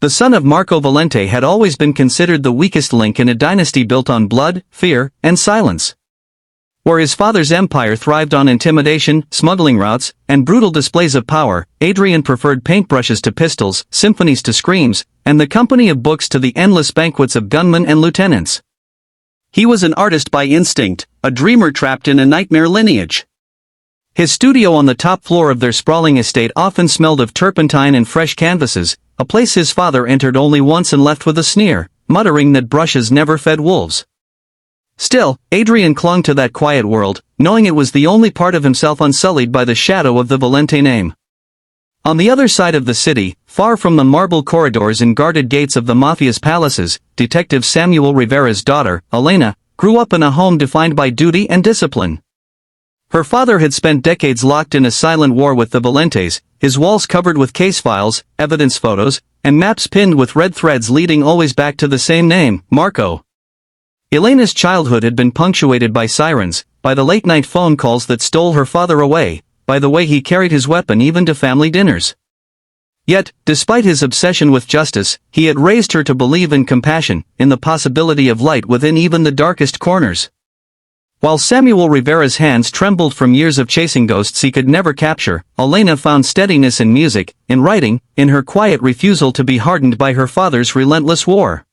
The son of Marco Valente had always been considered the weakest link in a dynasty built on blood, fear, and silence. Where his father's empire thrived on intimidation, smuggling routes, and brutal displays of power, Adrian preferred paintbrushes to pistols, symphonies to screams, and the company of books to the endless banquets of gunmen and lieutenants. He was an artist by instinct, a dreamer trapped in a nightmare lineage. His studio on the top floor of their sprawling estate often smelled of turpentine and fresh canvases, a place his father entered only once and left with a sneer, muttering that brushes never fed wolves. Still, Adrian clung to that quiet world, knowing it was the only part of himself unsullied by the shadow of the Valente name. On the other side of the city, far from the marble corridors and guarded gates of the mafia's palaces, Detective Samuel Rivera's daughter, Elena, grew up in a home defined by duty and discipline. Her father had spent decades locked in a silent war with the Valentes, his walls covered with case files, evidence photos, and maps pinned with red threads leading always back to the same name, Marco. Elena's childhood had been punctuated by sirens, by the late-night phone calls that stole her father away, by the way he carried his weapon even to family dinners. Yet, despite his obsession with justice, he had raised her to believe in compassion, in the possibility of light within even the darkest corners. While Samuel Rivera's hands trembled from years of chasing ghosts he could never capture, Elena found steadiness in music, in writing, in her quiet refusal to be hardened by her father's relentless war.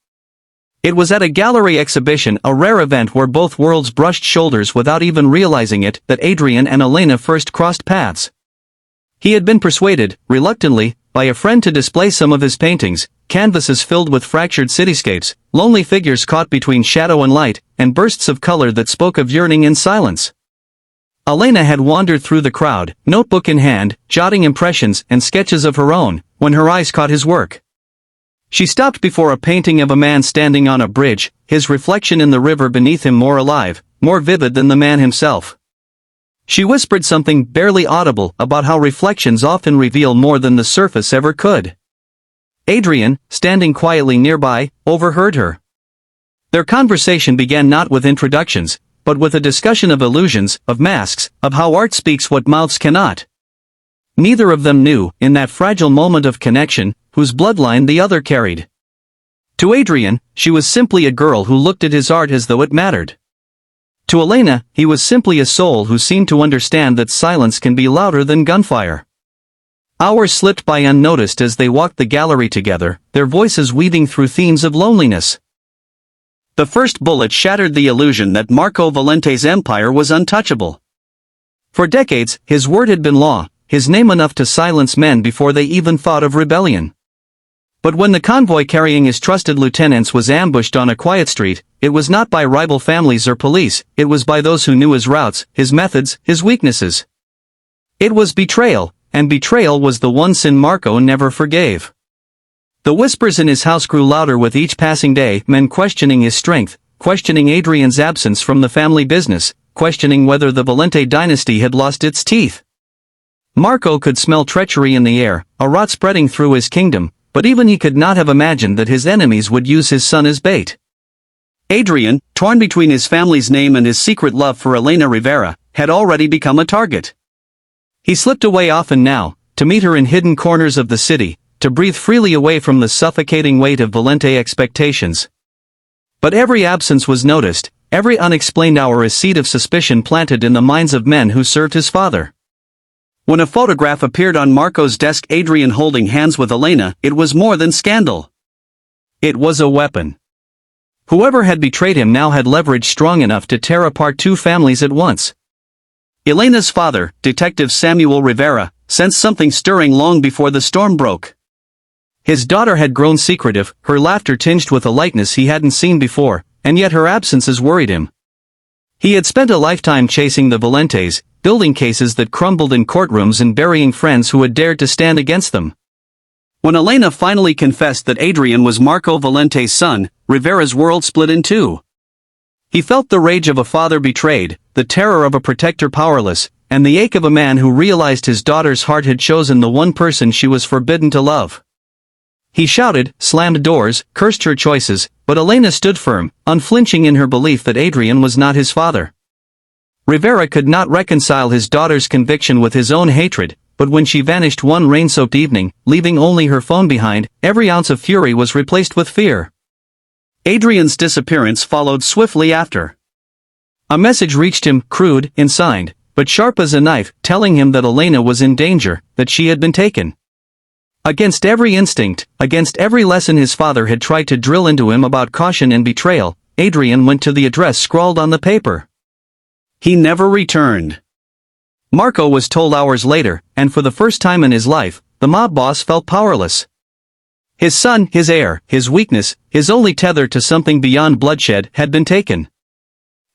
It was at a gallery exhibition, a rare event where both worlds brushed shoulders without even realizing it, that Adrian and Elena first crossed paths. He had been persuaded, reluctantly, by a friend to display some of his paintings, canvases filled with fractured cityscapes, lonely figures caught between shadow and light, and bursts of color that spoke of yearning and silence. Elena had wandered through the crowd, notebook in hand, jotting impressions and sketches of her own, when her eyes caught his work. She stopped before a painting of a man standing on a bridge, his reflection in the river beneath him more alive, more vivid than the man himself. She whispered something barely audible about how reflections often reveal more than the surface ever could. Adrian, standing quietly nearby, overheard her. Their conversation began not with introductions, but with a discussion of illusions, of masks, of how art speaks what mouths cannot. Neither of them knew, in that fragile moment of connection, whose bloodline the other carried. To Adrian, she was simply a girl who looked at his art as though it mattered. To Elena, he was simply a soul who seemed to understand that silence can be louder than gunfire. Hours slipped by unnoticed as they walked the gallery together, their voices weaving through themes of loneliness. The first bullet shattered the illusion that Marco Valente's empire was untouchable. For decades, his word had been law, his name enough to silence men before they even thought of rebellion. But when the convoy carrying his trusted lieutenants was ambushed on a quiet street, it was not by rival families or police, it was by those who knew his routes, his methods, his weaknesses. It was betrayal, and betrayal was the one sin Marco never forgave. The whispers in his house grew louder with each passing day, men questioning his strength, questioning Adrian's absence from the family business, questioning whether the Valente dynasty had lost its teeth. Marco could smell treachery in the air, a rot spreading through his kingdom, but even he could not have imagined that his enemies would use his son as bait. Adrian, torn between his family's name and his secret love for Elena Rivera, had already become a target. He slipped away often now, to meet her in hidden corners of the city, to breathe freely away from the suffocating weight of Valente expectations. But every absence was noticed, every unexplained hour a seed of suspicion planted in the minds of men who served his father. When a photograph appeared on Marco's desk, Adrian holding hands with Elena, it was more than scandal. It was a weapon. Whoever had betrayed him now had leverage strong enough to tear apart two families at once. Elena's father, Detective Samuel Rivera, sensed something stirring long before the storm broke. His daughter had grown secretive, her laughter tinged with a lightness he hadn't seen before, and yet her absences worried him. He had spent a lifetime chasing the Valentes, building cases that crumbled in courtrooms and burying friends who had dared to stand against them. When Elena finally confessed that Adrian was Marco Valente's son, Rivera's world split in two. He felt the rage of a father betrayed, the terror of a protector powerless, and the ache of a man who realized his daughter's heart had chosen the one person she was forbidden to love. He shouted, slammed doors, cursed her choices, but Elena stood firm, unflinching in her belief that Adrian was not his father. Rivera could not reconcile his daughter's conviction with his own hatred, but when she vanished one rain-soaked evening, leaving only her phone behind, every ounce of fury was replaced with fear. Adrian's disappearance followed swiftly after. A message reached him, crude, unsigned, but sharp as a knife, telling him that Elena was in danger, that she had been taken. Against every instinct, against every lesson his father had tried to drill into him about caution and betrayal, Adrian went to the address scrawled on the paper. He never returned. Marco was told hours later, and for the first time in his life, the mob boss felt powerless. His son, his heir, his weakness, his only tether to something beyond bloodshed, had been taken.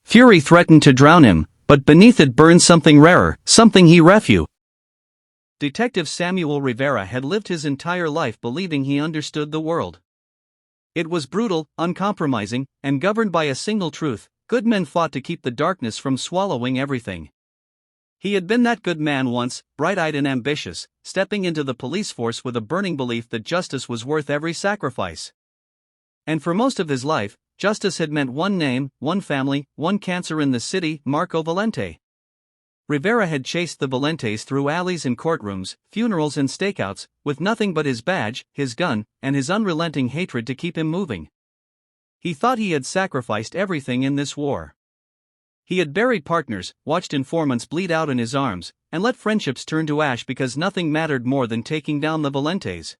Fury threatened to drown him, but beneath it burned something rarer, something he refused. Detective Samuel Rivera had lived his entire life believing he understood the world. It was brutal, uncompromising, and governed by a single truth: good men fought to keep the darkness from swallowing everything. He had been that good man once, bright-eyed and ambitious, stepping into the police force with a burning belief that justice was worth every sacrifice. And for most of his life, justice had meant one name, one family, one cancer in the city: Marco Valente. Rivera had chased the Valentes through alleys and courtrooms, funerals and stakeouts, with nothing but his badge, his gun, and his unrelenting hatred to keep him moving. He thought he had sacrificed everything in this war. He had buried partners, watched informants bleed out in his arms, and let friendships turn to ash because nothing mattered more than taking down the Valentes.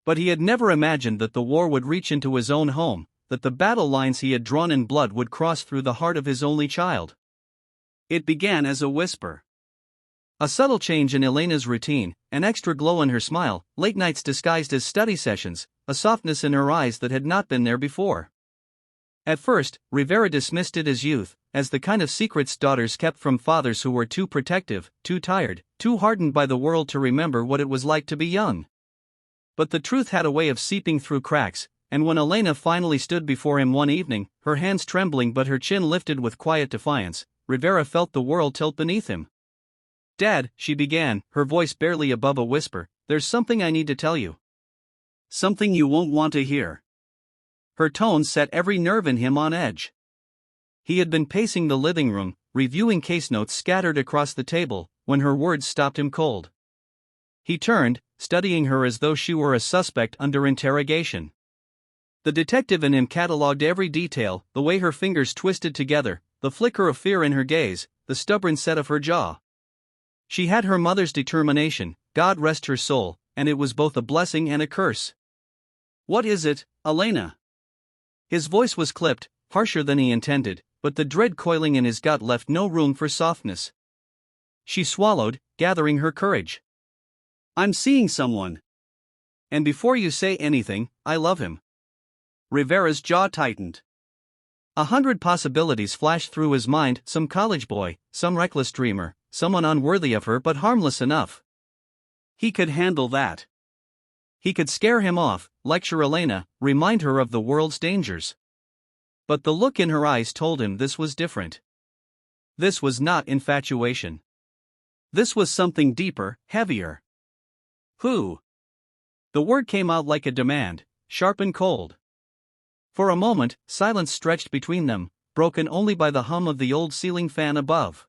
But he had never imagined that the war would reach into his own home, that the battle lines he had drawn in blood would cross through the heart of his only child. It began as a whisper. A subtle change in Elena's routine, an extra glow in her smile, late nights disguised as study sessions, a softness in her eyes that had not been there before. At first, Rivera dismissed it as youth, as the kind of secrets daughters kept from fathers who were too protective, too tired, too hardened by the world to remember what it was like to be young. But the truth had a way of seeping through cracks, and when Elena finally stood before him one evening, her hands trembling but her chin lifted with quiet defiance, Rivera felt the world tilt beneath him. "Dad," she began, her voice barely above a whisper, "there's something I need to tell you. Something you won't want to hear." Her tone set every nerve in him on edge. He had been pacing the living room, reviewing case notes scattered across the table, when her words stopped him cold. He turned, studying her as though she were a suspect under interrogation. The detective in him catalogued every detail: the way her fingers twisted together, the flicker of fear in her gaze, the stubborn set of her jaw. She had her mother's determination, God rest her soul, and it was both a blessing and a curse. "What is it, Elena?" His voice was clipped, harsher than he intended, but the dread coiling in his gut left no room for softness. She swallowed, gathering her courage. "I'm seeing someone. And before you say anything, I love him." Rivera's jaw tightened. 100 possibilities flashed through his mind: some college boy, some reckless dreamer, someone unworthy of her but harmless enough. He could handle that. He could scare him off, lecture Elena, remind her of the world's dangers. But the look in her eyes told him this was different. This was not infatuation. This was something deeper, heavier. "Who?" The word came out like a demand, sharp and cold. For a moment, silence stretched between them, broken only by the hum of the old ceiling fan above.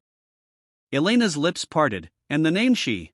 Elena's lips parted, and the name she